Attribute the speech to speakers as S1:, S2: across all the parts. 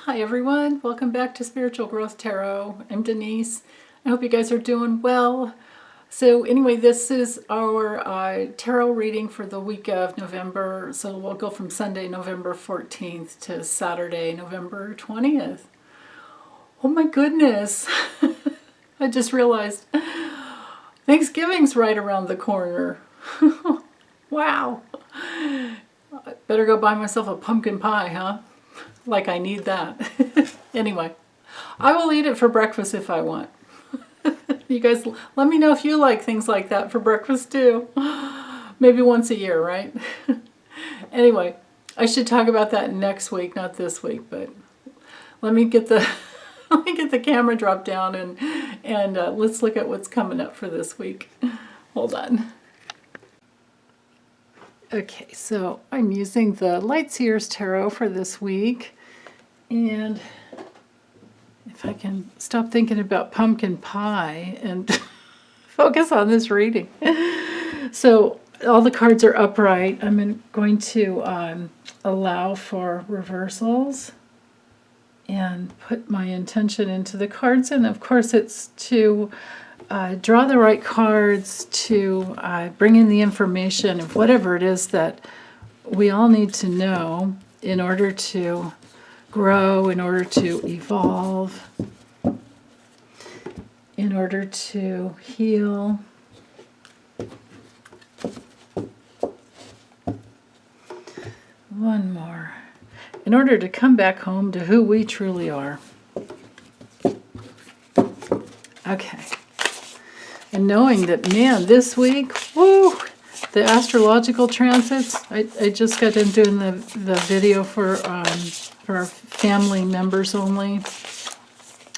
S1: Hi everyone, welcome back to Spiritual Growth Tarot. I'm Denise. I hope you guys are doing well. So anyway, this is our tarot reading for the week of November. So we'll go from Sunday, November 14th to Saturday, November 20th. Oh my goodness. I just realized Thanksgiving's right around the corner. Wow. I better go buy myself a pumpkin pie, huh? Like I need that. Anyway, I will eat it for breakfast if I want. You guys, let me know if you like things like that for breakfast too. Maybe once a year, right? Anyway, I should talk about that next week, not this week, but let me get the let me get the camera dropped down and let's look at what's coming up for this week. Hold on. Okay, so I'm using the Lightseers Tarot for this week, and if I can stop thinking about pumpkin pie and focus on this reading. So all the cards are upright. I'm going to allow for reversals and put my intention into the cards, and of course it's to draw the right cards to bring in the information of whatever it is that we all need to know in order to grow, in order to evolve, in order to heal. One more. In order to come back home to who we truly are. Okay. And knowing that, man, this week, woo, the astrological transits, I just got done doing the video for our family members only,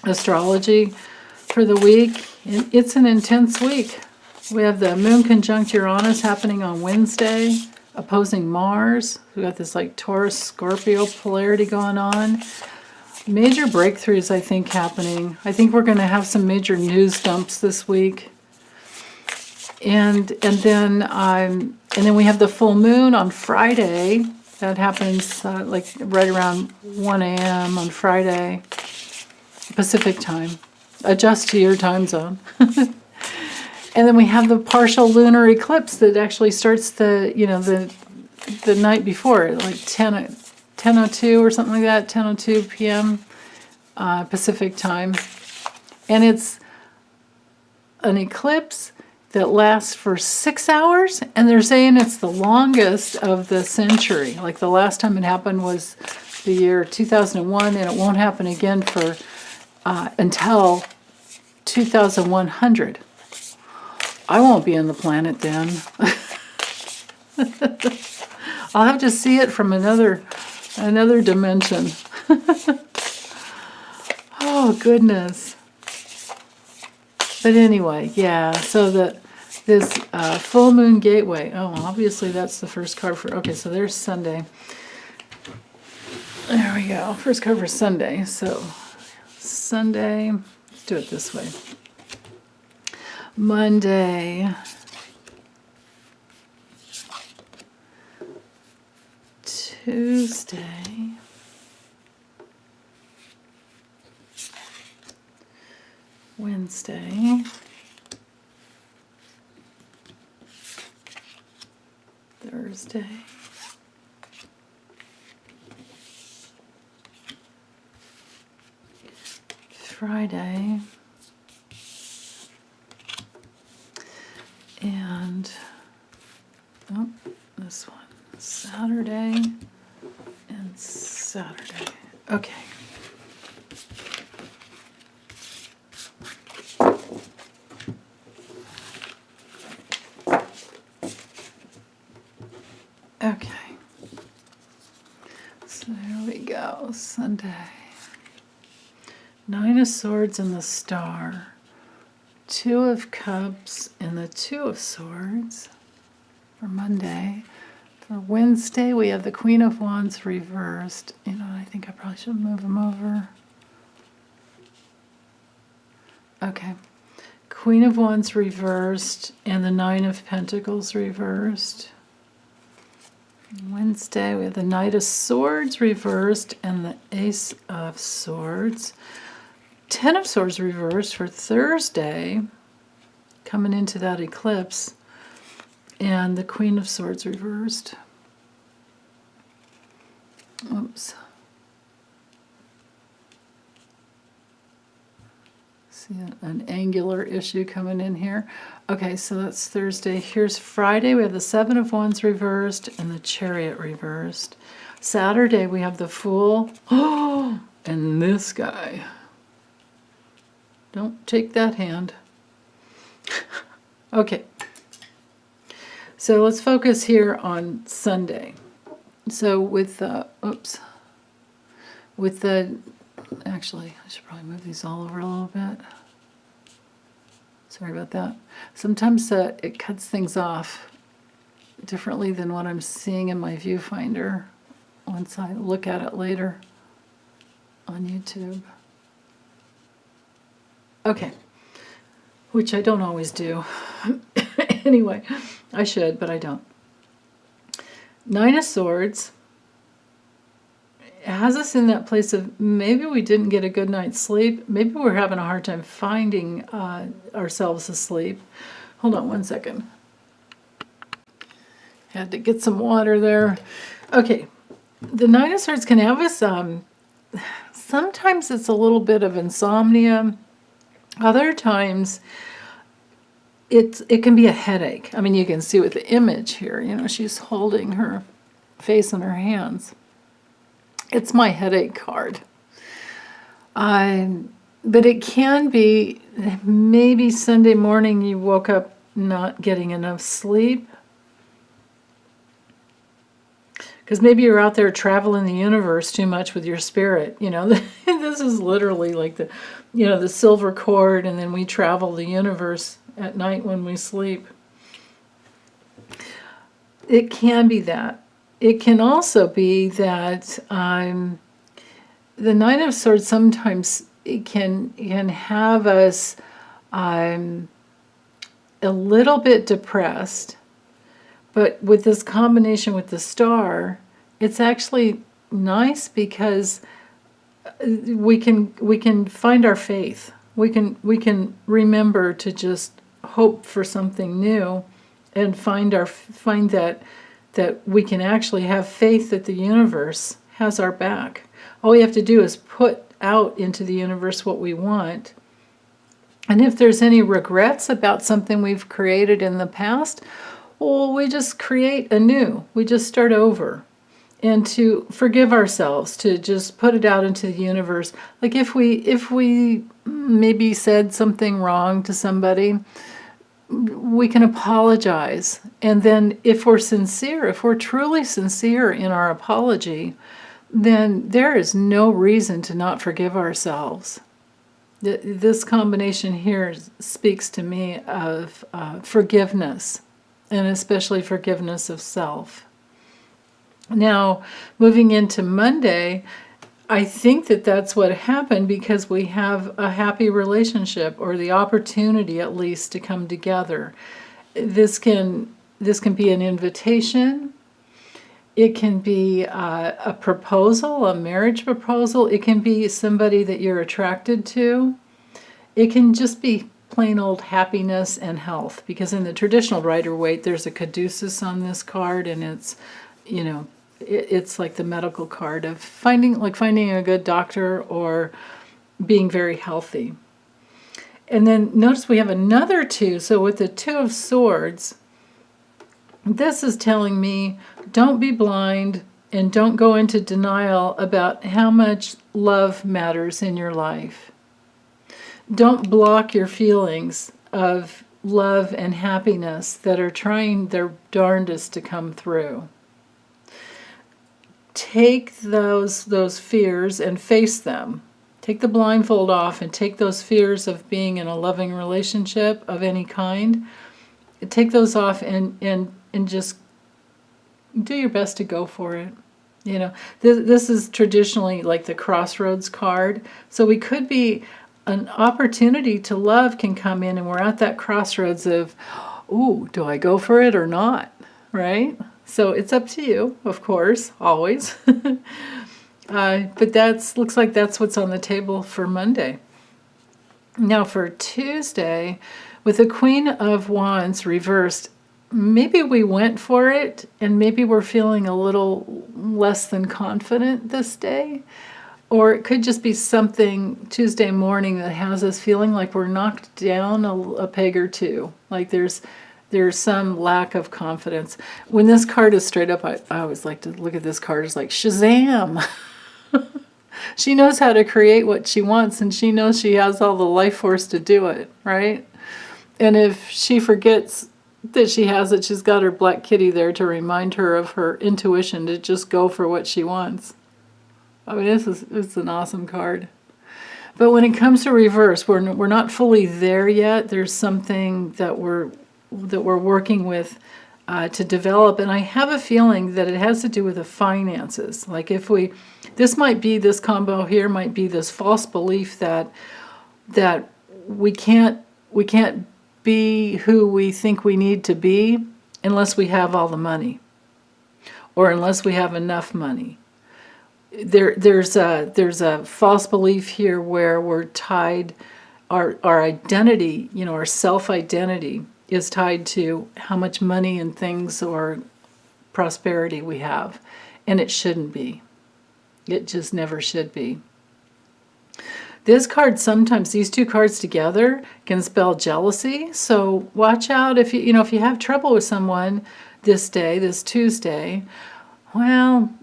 S1: astrology for the week. It's an intense week. We have the moon conjunct Uranus happening on Wednesday, opposing Mars. We got this like Taurus Scorpio polarity going on. Major breakthroughs, I think, happening. I think we're going to have some major news dumps this week. And then we have the full moon on Friday. That happens like right around 1 a.m. on Friday, Pacific time. Adjust to your time zone. And then we have the partial lunar eclipse that actually starts the night before, like 10:02 or something like that, 10:02 p.m. Pacific time. And it's an eclipse that lasts for 6 hours, and they're saying it's the longest of the century. Like the last time it happened was the year 2001, and it won't happen again for until 2100. I won't be on the planet then. I'll have to see it from another dimension. Oh goodness. But anyway, yeah. So this full moon gateway. Oh, obviously that's the first card for. Okay, so there's Sunday. There we go. First card for Sunday. So Sunday. Let's do it this way. Monday. Tuesday. Wednesday. Thursday. Friday. And this one. Saturday and Saturday. Okay. Okay. So there we go. Sunday. 9 of Swords and the Star. 2 of Cups and the 2 of Swords for Monday. For Wednesday, we have the Queen of Wands reversed. You know, I think I probably should move them over. Okay. Queen of Wands reversed and the 9 of Pentacles reversed. Wednesday, we have the Knight of Swords reversed and the Ace of Swords. Ten of Swords reversed for Thursday, coming into that eclipse. And the Queen of Swords reversed. Oops. See an angular issue coming in here. Okay, so that's Thursday. Here's Friday. We have the Seven of Wands reversed and the Chariot reversed. Saturday, we have the Fool. Oh, and this guy. Don't take that hand. Okay. So let's focus here on Sunday. So with actually, I should probably move these all over a little bit. Sorry about that. Sometimes it cuts things off differently than what I'm seeing in my viewfinder once I look at it later on YouTube. Okay, which I don't always do. Anyway, I should, but I don't. Nine of Swords has us in that place of maybe we didn't get a good night's sleep. Maybe we're having a hard time finding ourselves asleep. Hold on one second. Had to get some water there. Okay, the Nine of Swords can have us, sometimes it's a little bit of insomnia. Other times it can be a headache. I mean, you can see with the image here, you know, she's holding her face in her hands. It's my headache card. But it can be maybe Sunday morning you woke up not getting enough sleep. Because maybe you're out there traveling the universe too much with your spirit. You know, this is literally like the silver cord, and then we travel the universe at night when we sleep. It can be that. It can also be that the Nine of Swords sometimes it can have us a little bit depressed, but with this combination with the Star, it's actually nice because we can find our faith. We can remember to just hope for something new, and find that we can actually have faith that the universe has our back. All we have to do is put out into the universe what we want. And if there's any regrets about something we've created in the past, well, we just create anew. We just start over. And to forgive ourselves, to just put it out into the universe. Like if we maybe said something wrong to somebody, we can apologize. And then if we're sincere, if we're truly sincere in our apology, then there is no reason to not forgive ourselves. This combination here speaks to me of forgiveness, and especially forgiveness of self. Now, moving into Monday, I think that that's what happened because we have a happy relationship, or the opportunity at least to come together. This can be an invitation. It can be a proposal, a marriage proposal. It can be somebody that you're attracted to. It can just be plain old happiness and health, because in the traditional Rider-Waite, there's a caduceus on this card, and it's, you know, it's like the medical card of finding a good doctor or being very healthy. And then notice we have another two. So with the Two of Swords, this is telling me don't be blind and don't go into denial about how much love matters in your life. Don't block your feelings of love and happiness that are trying their darndest to come through. Take those fears and face them. Take the blindfold off and take those fears of being in a loving relationship of any kind. Take those off and just do your best to go for it. You know, this is traditionally like the crossroads card. So we could be, an opportunity to love can come in, and we're at that crossroads of, ooh, do I go for it or not? Right? So it's up to you, of course, always. But looks like that's what's on the table for Monday. Now for Tuesday, with the Queen of Wands reversed, maybe we went for it and maybe we're feeling a little less than confident this day. Or it could just be something Tuesday morning that has us feeling like we're knocked down a peg or two. Like there's some lack of confidence. When this card is straight up, I always like to look at this card as like Shazam! She knows how to create what she wants, and she knows she has all the life force to do it, right? And if she forgets that she has it, she's got her black kitty there to remind her of her intuition to just go for what she wants. I mean, it's an awesome card. But when it comes to reverse, we're not fully there yet. There's something that we're working with to develop, and I have a feeling that it has to do with the finances. Like this combo here might be this false belief that we can't be who we think we need to be unless we have all the money, or unless we have enough money. There's a false belief here where we're tied, our identity, our self-identity is tied to how much money and things or prosperity we have. And it shouldn't be. It just never should be. This card, sometimes these two cards together can spell jealousy. So watch out if you have trouble with someone this Tuesday, well,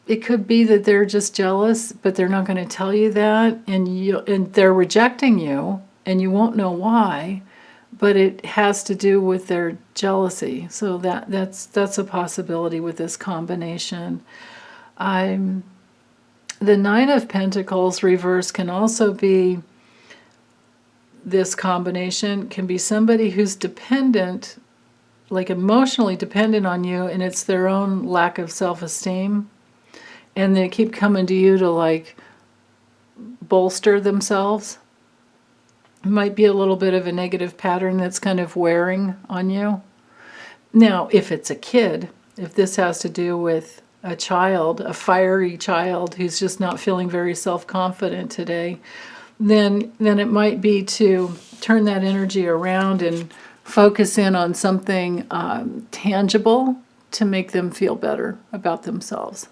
S1: it could be that they're just jealous, but they're not going to tell you that, and they're rejecting you, and you won't know why, but it has to do with their jealousy. So that's a possibility with this combination. The Nine of Pentacles reverse can also be, this combination can be somebody who's dependent, like emotionally dependent on you, and it's their own lack of self-esteem. And they keep coming to you to like bolster themselves. It might be a little bit of a negative pattern that's kind of wearing on you. Now, if it's a kid, if this has to do with a child, a fiery child who's just not feeling very self-confident today, then it might be to turn that energy around and focus in on something tangible to make them feel better about themselves.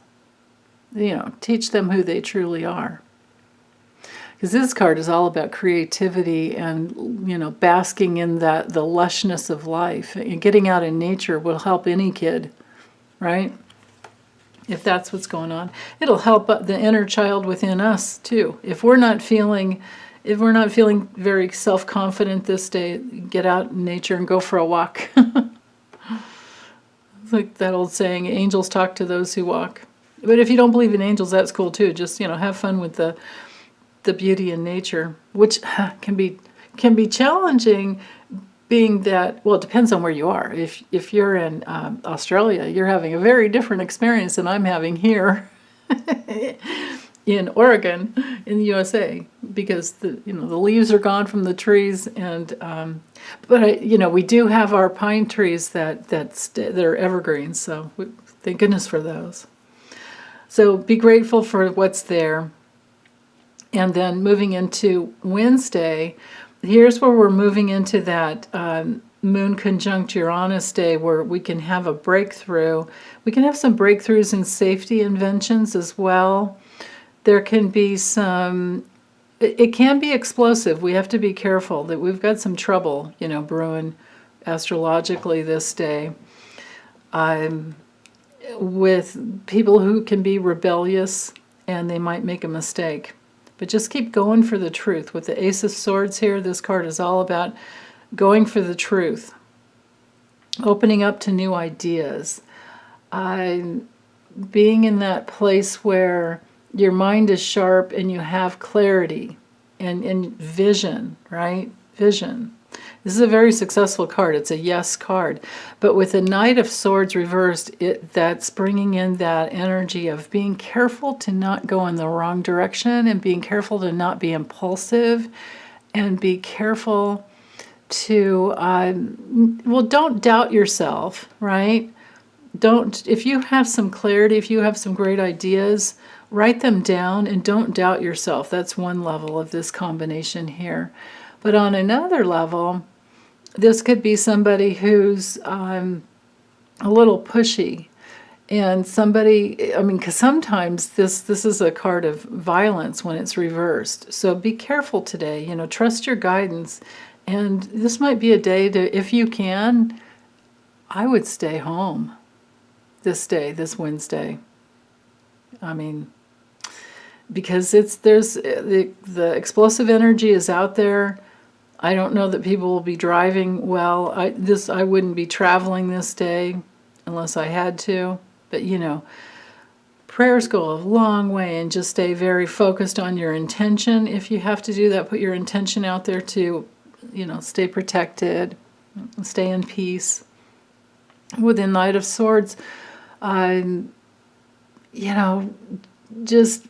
S1: Teach them who they truly are. Because this card is all about creativity and, basking in the lushness of life. And getting out in nature will help any kid, right? If that's what's going on. It'll help the inner child within us, too. If we're not feeling very self-confident this day, get out in nature and go for a walk. It's like that old saying, angels talk to those who walk. But if you don't believe in angels, that's cool too. Just, have fun with the beauty in nature, which can be challenging, being that, well, it depends on where you are. If you're in Australia, you're having a very different experience than I'm having here in Oregon, in the USA, because the leaves are gone from the trees, and but we do have our pine trees that are evergreens. So thank goodness for those. So be grateful for what's there. And then moving into Wednesday, here's where we're moving into that Moon conjunct Uranus day, where we can have a breakthrough. We can have some breakthroughs in safety inventions as well. There can be it can be explosive. We have to be careful that we've got some trouble, brewing astrologically this day. With people who can be rebellious, and they might make a mistake. But just keep going for the truth. With the Ace of Swords here, this card is all about going for the truth, opening up to new ideas, being in that place where your mind is sharp and you have clarity and vision, right? Vision. This is a very successful card. It's a yes card. But with the Knight of Swords reversed, that's bringing in that energy of being careful to not go in the wrong direction, and being careful to not be impulsive, and be careful to, well, don't doubt yourself, right? If you have some clarity, if you have some great ideas, write them down and don't doubt yourself. That's one level of this combination here. But on another level, this could be somebody who's a little pushy. And somebody, I mean, because sometimes this is a card of violence when it's reversed. So be careful today, trust your guidance. And this might be a day to, if you can, I would stay home this day, this Wednesday. I mean, because the explosive energy is out there. I don't know that people will be driving well. I wouldn't be traveling this day unless I had to. But prayers go a long way, and just stay very focused on your intention. If you have to do that, put your intention out there to, stay protected, stay in peace. With the Knight of Swords, just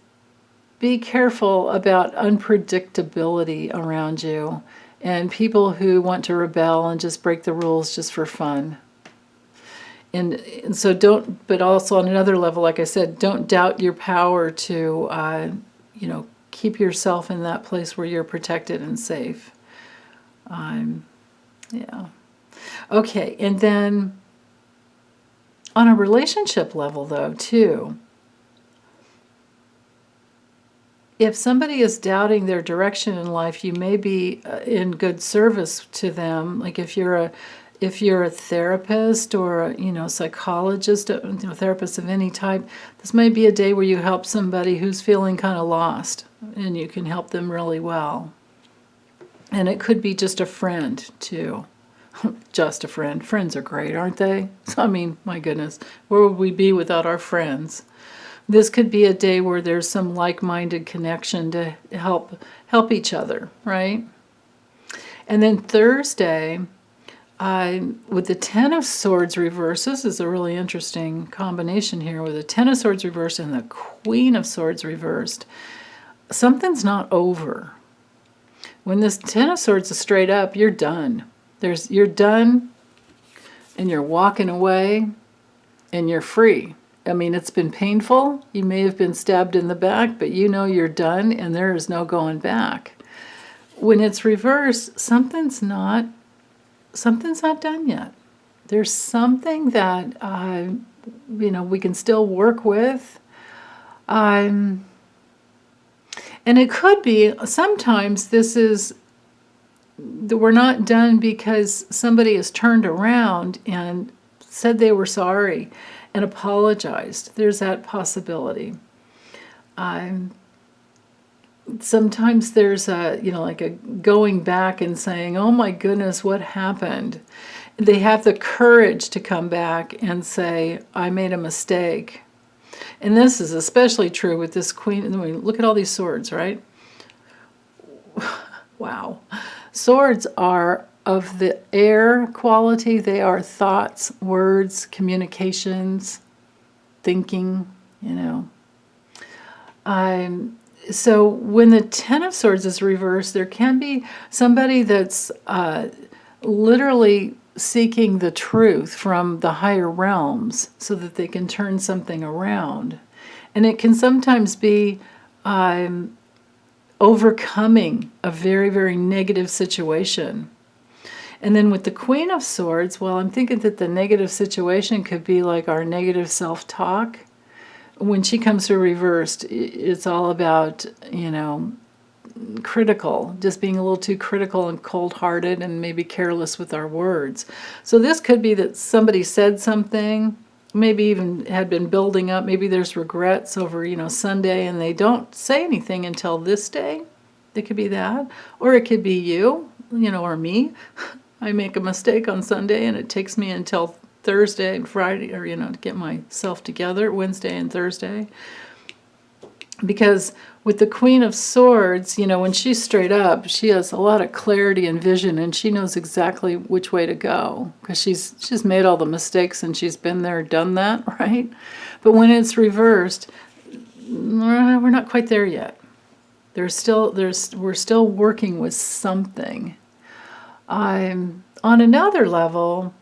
S1: be careful about unpredictability around you and people who want to rebel and just break the rules just for fun. And so but also on another level, like I said, don't doubt your power to, keep yourself in that place where you're protected and safe. Yeah. Okay, and then on a relationship level, though, too, if somebody is doubting their direction in life, you may be in good service to them. Like if you're a therapist or a psychologist, therapist of any type, this may be a day where you help somebody who's feeling kind of lost, and you can help them really well. And it could be just a friend, too. Just a friend. Friends are great, aren't they? I mean, my goodness, where would we be without our friends? This could be a day where there's some like-minded connection to help each other, right? And then Thursday, with the Ten of Swords reversed, this is a really interesting combination here, with the Ten of Swords reversed and the Queen of Swords reversed. Something's not over. When this Ten of Swords is straight up, you're done. You're done, and you're walking away, and you're free. I mean, it's been painful. You may have been stabbed in the back, but you're done, and there is no going back. When it's reversed, something's not done yet. There's something that we can still work with. And it could be, sometimes we're not done because somebody has turned around and said they were sorry and apologized. There's that possibility. Sometimes there's like a going back and saying, oh my goodness, what happened? They have the courage to come back and say, I made a mistake. And this is especially true with this Queen. I mean, look at all these swords, right? Wow. Swords are of the air quality. They are thoughts, words, communications, thinking, So when the Ten of Swords is reversed, there can be somebody that's literally seeking the truth from the higher realms so that they can turn something around. And it can sometimes be overcoming a very, very negative situation. And then with the Queen of Swords, well, I'm thinking that the negative situation could be like our negative self-talk. When she comes through reversed, it's all about, critical, just being a little too critical and cold-hearted and maybe careless with our words. So this could be that somebody said something, maybe even had been building up. Maybe there's regrets over, Sunday, and they don't say anything until this day. It could be that. Or it could be you, or me. I make a mistake on Sunday, and it takes me until Thursday and Friday, or, to get myself together, Wednesday and Thursday. Because with the Queen of Swords, when she's straight up, she has a lot of clarity and vision, and she knows exactly which way to go, because she's made all the mistakes, and she's been there, done that, right? But when it's reversed, we're not quite there yet. We're still working with something. On another level,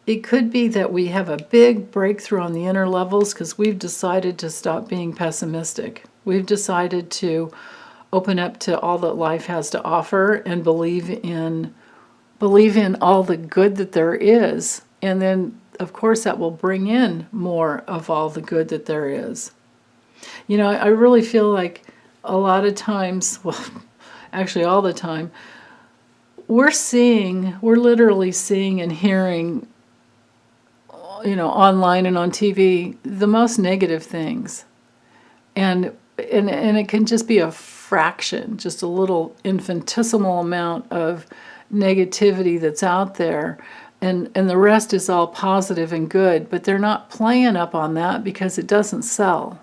S1: it could be that we have a big breakthrough on the inner levels because we've decided to stop being pessimistic. We've decided to open up to all that life has to offer and believe in all the good that there is. And then, of course, that will bring in more of all the good that there is. You know, I really feel like a lot of times, well, actually all the time, we're literally seeing and hearing, online and on TV, the most negative things. And it can just be a fraction, just a little infinitesimal amount of negativity that's out there. And the rest is all positive and good, but they're not playing up on that because it doesn't sell.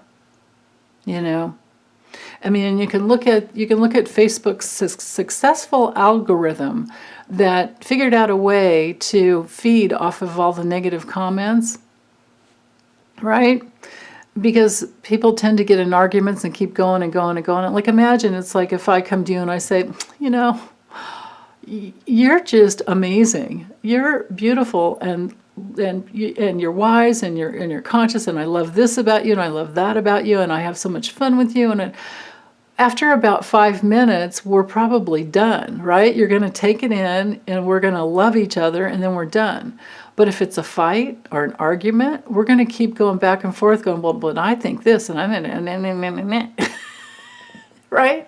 S1: I mean, you can look at Facebook's successful algorithm that figured out a way to feed off of all the negative comments, right? Because people tend to get in arguments and keep going and going and going. Like, imagine it's like if I come to you and I say, you're just amazing. You're beautiful and you're wise and you're conscious, and I love this about you and I love that about you, and I have so much fun with you. And after about 5 minutes, we're probably done, right? You're going to take it in and we're going to love each other and then we're done. But if it's a fight or an argument, we're going to keep going back and forth going, well, but I think this and right?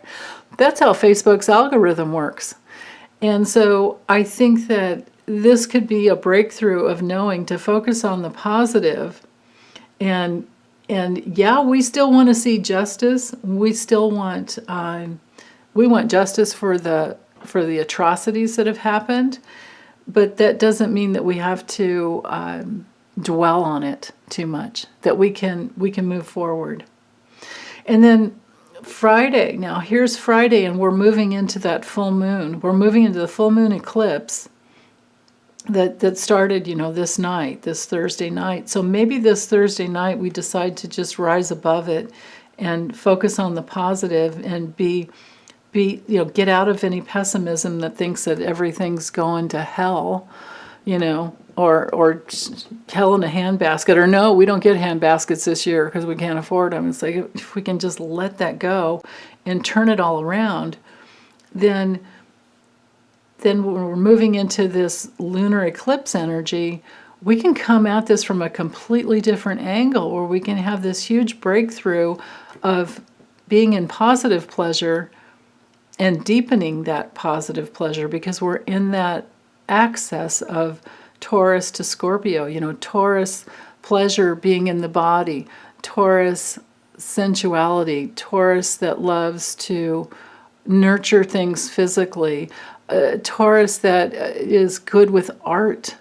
S1: That's how Facebook's algorithm works. And so I think that this could be a breakthrough of knowing to focus on the positive. And yeah, we still want to see justice. We still want justice for the atrocities that have happened. But that doesn't mean that we have to dwell on it too much. That we can move forward. And then Friday. Now here's Friday, and we're moving into that full moon. We're moving into the full moon eclipse that started, this Thursday night. So maybe this Thursday night we decide to just rise above it and focus on the positive and get out of any pessimism that thinks that everything's going to hell, or hell in a handbasket, or no, we don't get handbaskets this year because we can't afford them. It's like, if we can just let that go and turn it all around, then when we're moving into this lunar eclipse energy, we can come at this from a completely different angle, where we can have this huge breakthrough of being in positive pleasure and deepening that positive pleasure, because we're in that access of Taurus to Scorpio. Taurus pleasure being in the body, Taurus sensuality, Taurus that loves to nurture things physically, Taurus that is good with art,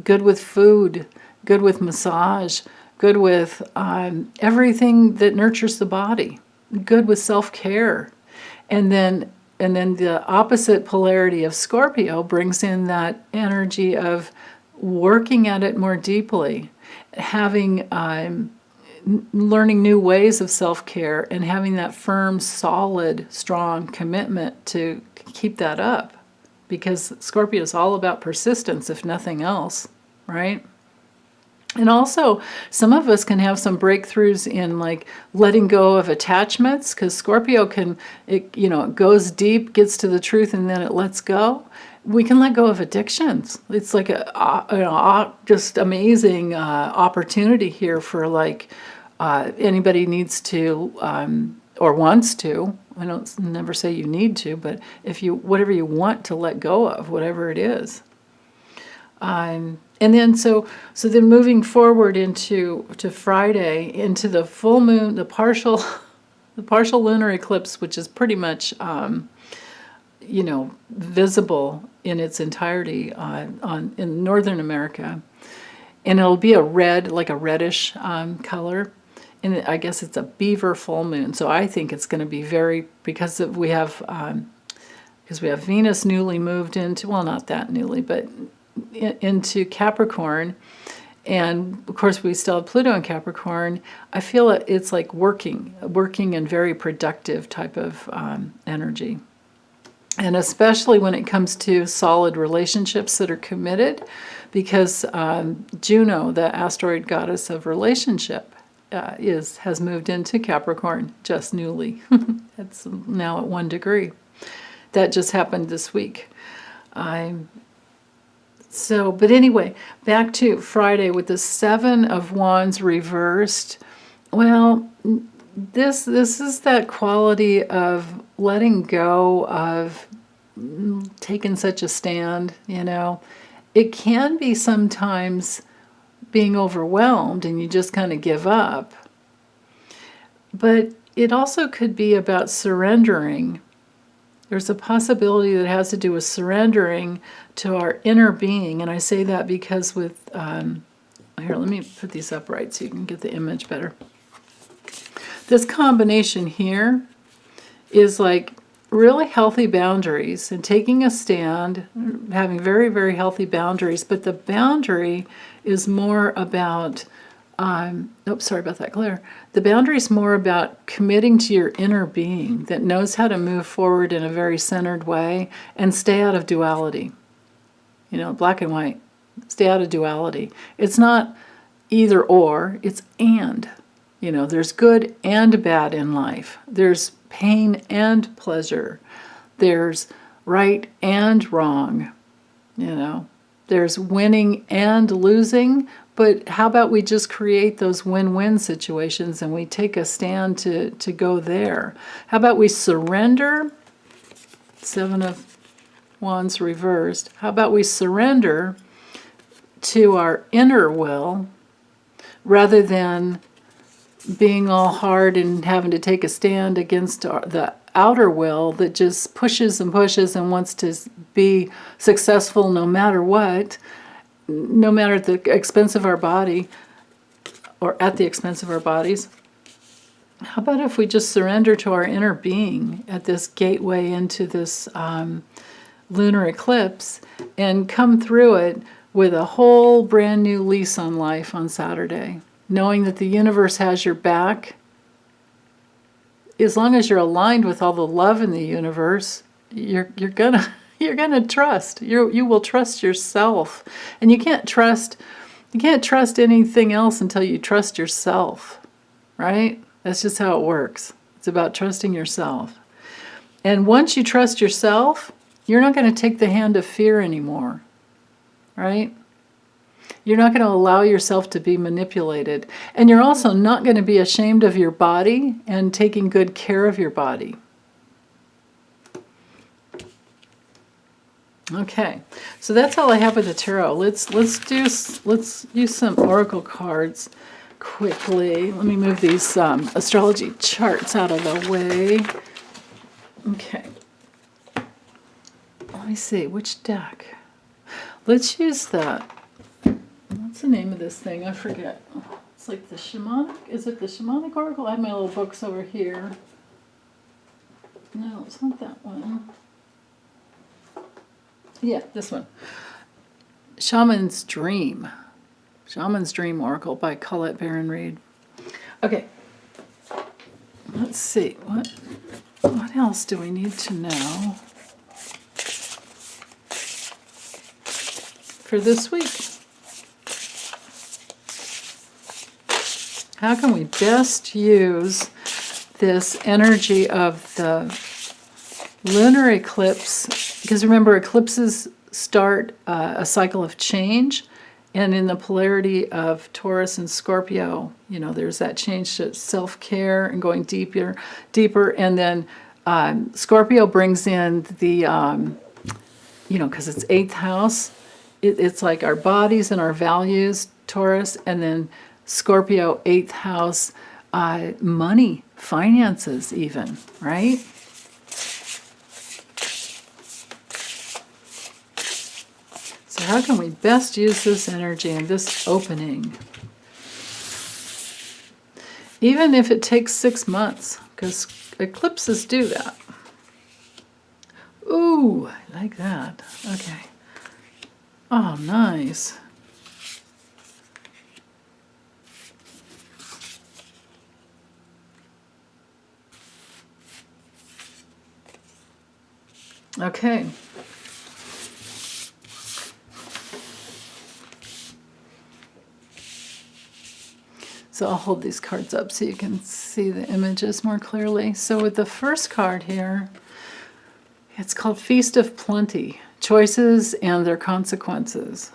S1: good with food, good with massage, good with everything that nurtures the body, good with self-care. And then the opposite polarity of Scorpio brings in that energy of working at it more deeply, having learning new ways of self-care, and having that firm, solid, strong commitment to keep that up. Because Scorpio is all about persistence, if nothing else, right? And also, some of us can have some breakthroughs in like letting go of attachments, because Scorpio it goes deep, gets to the truth, and then it lets go. We can let go of addictions. It's like a just amazing opportunity here for anybody needs to or wants to. I don't never say you need to, but whatever you want to let go of, whatever it is. And then so then moving forward to Friday, into the full moon, the partial lunar eclipse, which is pretty much visible in its entirety in Northern America, and it'll be a red, like a reddish color. And I guess it's a beaver full moon, so I think it's going to be because we have Venus newly moved into, well, not that newly, but into Capricorn, and of course we still have Pluto in Capricorn. I feel it's like working and very productive type of energy. And especially when it comes to solid relationships that are committed, because Juno, the asteroid goddess of relationship, has moved into Capricorn just newly. It's now at 1 degree. That just happened this week. But anyway, back to Friday with the 7 of Wands reversed. Well, this is that quality of letting go of taking such a stand, you know. It can be sometimes being overwhelmed and you just kind of give up. But it also could be about surrendering. There's a possibility that has to do with surrendering to our inner being. And I say that because with, here, let me put these upright so you can get the image better. This combination here is like really healthy boundaries and taking a stand, having very, very healthy boundaries. But the boundary is more about, sorry about that glare. The boundary is more about committing to your inner being that knows how to move forward in a very centered way and stay out of duality. You know, black and white. Stay out of duality. It's not either or, it's and. You know, there's good and bad in life. There's pain and pleasure. There's right and wrong. You know, there's winning and losing. But how about we just create those win-win situations and we take a stand to go there? How about we surrender? 7 of Wands reversed. How about we surrender to our inner will rather than being all hard and having to take a stand against the outer will that just pushes and pushes and wants to be successful no matter what, no matter at the expense of our body or at the expense of our bodies. How about if we just surrender to our inner being at this gateway into this lunar eclipse and come through it with a whole brand new lease on life on Saturday, knowing that the universe has your back. As long as you're aligned with all the love in the universe, you're gonna trust. You will trust yourself, and you can't trust anything else until you trust yourself, right? That's just how it works. It's about trusting yourself. And once you trust yourself, you're not going to take the hand of fear anymore, right? You're not going to allow yourself to be manipulated. And you're also not going to be ashamed of your body and taking good care of your body. Okay, so that's all I have with the tarot. Let's use some oracle cards quickly. Let me move these astrology charts out of the way. Okay. Let me see, which deck? Let's use the, what's the name of this thing? I forget. It's like the shamanic, is it the shamanic oracle? I have my little books over here. No, it's not that one. Yeah, this one. Shaman's Dream. Shaman's Dream Oracle by Colette Baron Reid. Okay. Let's see. What else do we need to know for this week? How can we best use this energy of the lunar eclipse? Because remember, eclipses start a cycle of change, and in the polarity of Taurus and Scorpio, you know, there's that change to self-care and going deeper, and then Scorpio brings in the, you know, because it's 8th house, it's like our bodies and our values, Taurus, and then Scorpio, 8th house, money, finances even, right? So how can we best use this energy and this opening? Even if it takes 6 months, because eclipses do that. Ooh, I like that. Okay. Oh, nice. Okay. So I'll hold these cards up so you can see the images more clearly. So with the first card here, it's called Feast of Plenty, Choices and Their Consequences.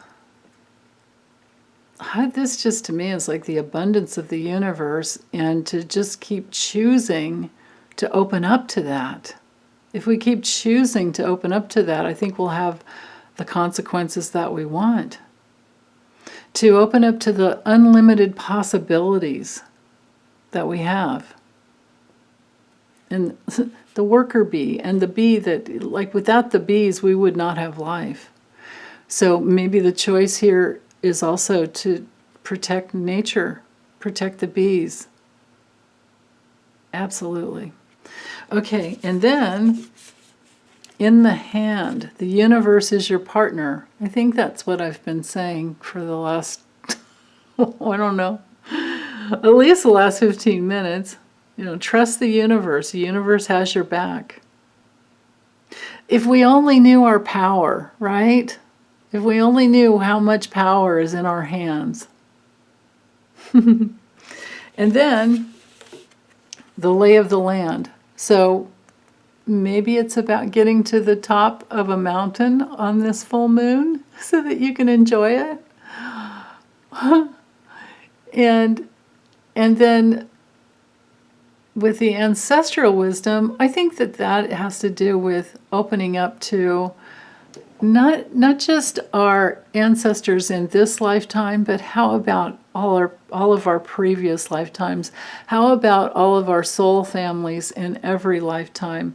S1: This just to me is like the abundance of the universe, and to just keep choosing to open up to that. If we keep choosing to open up to that, I think we'll have the consequences that we want. To open up to the unlimited possibilities that we have. And the worker bee and the bee that, like without the bees, we would not have life. So maybe the choice here is also to protect nature, protect the bees. Absolutely. Okay, and then in the hand, the universe is your partner. I think that's what I've been saying for the last, I don't know, at least the last 15 minutes. Trust the universe. The universe has your back. If we only knew our power, right? If we only knew how much power is in our hands. And then the lay of the land. So maybe it's about getting to the top of a mountain on this full moon so that you can enjoy it. And then with the ancestral wisdom, I think that has to do with opening up to not just our ancestors in this lifetime, but how about all of our previous lifetimes? How about all of our soul families in every lifetime?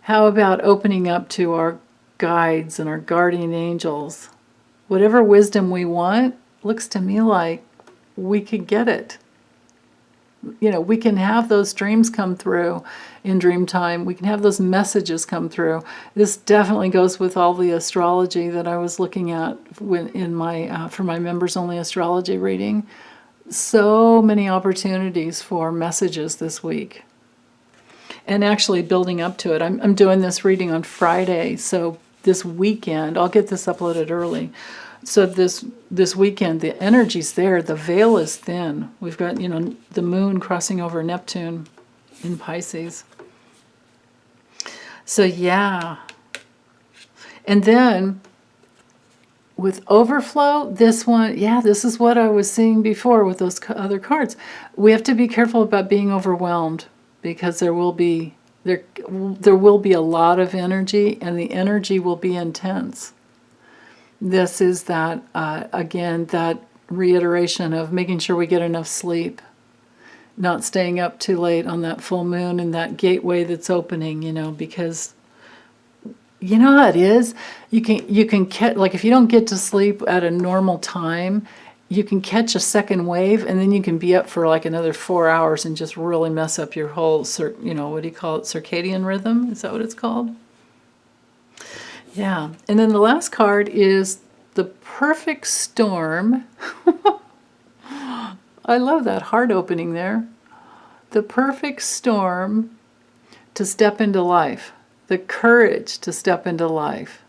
S1: How about opening up to our guides and our guardian angels? Whatever wisdom we want, looks to me like we could get it. We can have those dreams come through in dream time. We can have those messages come through. This definitely goes with all the astrology that I was looking at in my for my members only astrology reading. So many opportunities for messages this week. And actually building up to it. I'm doing this reading on Friday, so this weekend, I'll get this uploaded early. So this weekend, the energy's there. The veil is thin. We've got, the moon crossing over Neptune in Pisces. So yeah. And then with overflow, this one, this is what I was seeing before with those other cards. We have to be careful about being overwhelmed, because there will be a lot of energy, and the energy will be intense. This is that, again, that reiteration of making sure we get enough sleep, not staying up too late on that full moon and that gateway that's opening, because you know how it is. You can catch, like if you don't get to sleep at a normal time, you can catch a second wave, and then you can be up for like another 4 hours and just really mess up your whole, what do you call it, circadian rhythm? Is that what it's called? Yeah, and then the last card is the perfect storm. I love that heart opening there. The perfect storm to step into life. The courage to step into life.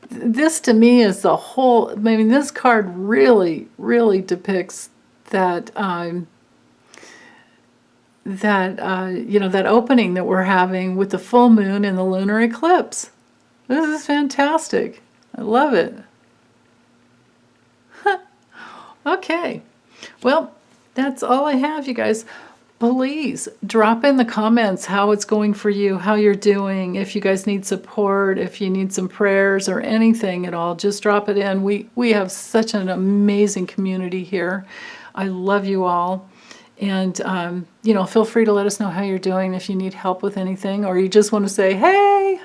S1: This to me is the whole, this card really, really depicts that, that opening that we're having with the full moon and the lunar eclipse. This is fantastic. I love it. Okay. Well, that's all I have, you guys. Please drop in the comments how it's going for you, how you're doing. If you guys need support, if you need some prayers or anything at all, just drop it in. We have such an amazing community here. I love you all. And, feel free to let us know how you're doing if you need help with anything, or you just want to say, hey,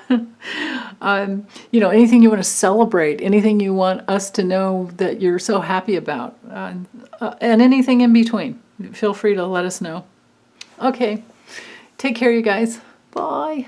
S1: anything you want to celebrate, anything you want us to know that you're so happy about, and anything in between. Feel free to let us know. Okay. Take care, you guys. Bye.